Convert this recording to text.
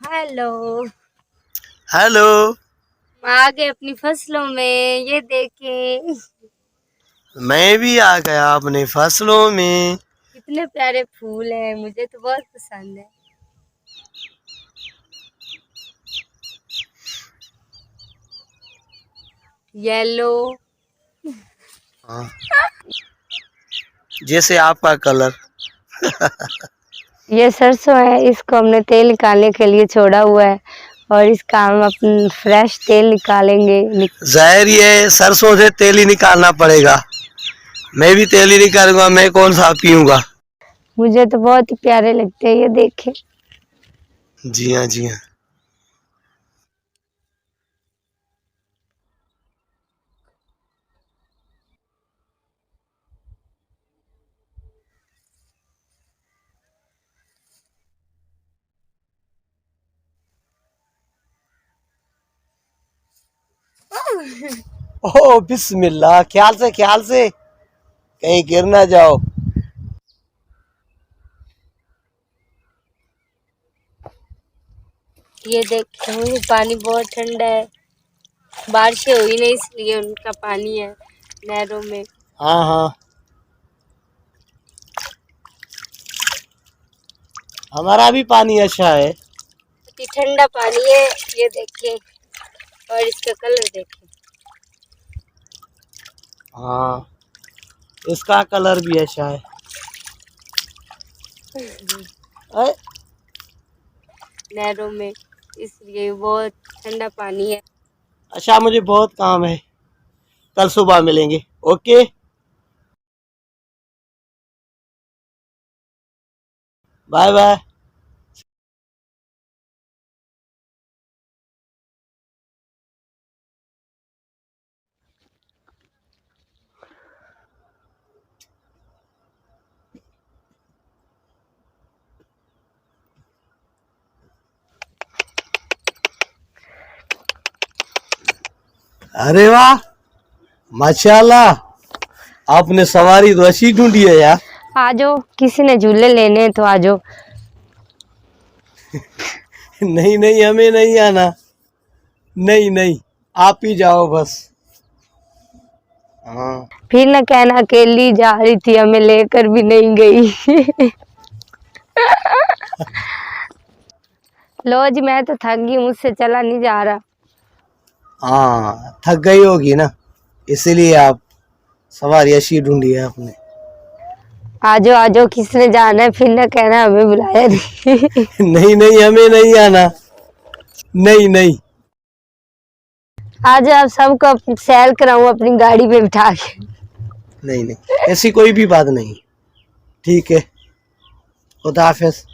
Hello. Hello. आ गए अपनी फसलों में, ये देखें मैं भी आ गया अपने फसलों में। कितने प्यारे फूल हैं, मुझे तो बहुत पसंद है। येलो। हाँ, जैसे आपका कलर। ये सरसों है, इसको हमने तेल निकालने के लिए छोड़ा हुआ है और इसका हम अपन फ्रेश तेल निकालेंगे। जाहिर ये सरसों से तेल ही निकालना पड़ेगा। मैं भी तेल ही निकालूंगा, मैं कौन सा पीऊंगा। मुझे तो बहुत ही प्यारे लगते हैं, ये देखें। जी हाँ, जी हाँ। ओह बिस्मिल्लाह, ख्याल से कहीं गिर ना जाओ। ये देखें, पानी बहुत ठंडा है, बारिशें हुई नहीं इसलिए उनका पानी है नहरों में। हाँ हाँ, हमारा भी पानी अच्छा है। ठंडा पानी है, ये देखें और इसका कलर देखें। हाँ, इसका कलर भी अच्छा है। नहरों में, इसलिए बहुत ठंडा पानी है। अच्छा, मुझे बहुत काम है, कल सुबह मिलेंगे। Okay, bye bye. अरे वाह, माशाल्लाह, आपने सवारी तो अच्छी ढूंढी है यार। आ जाओ, किसी ने झूले लेने हैं तो आ जाओ। नहीं नहीं, हमें नहीं आना। नहीं नहीं, आप ही जाओ बस। हाँ, फिर न कहना अकेली जा रही थी, हमें लेकर भी नहीं गई। लो जी, मैं तो थक गई, मुझसे चला नहीं जा रहा। हाँ, थक गई होगी ना, इसीलिए आप सवारी अच्छी ढूंढी है आपने। आ जाओ, किसने जाना है, फिर न कहना हमें बुलाया नहीं। नहीं नहीं, हमें नहीं आना। नहीं नहीं। आज आप सबको सैर कराऊं अपनी गाड़ी पे बिठा के। नहीं नहीं, ऐसी कोई भी बात नहीं। ठीक है, खुदा हाफिज।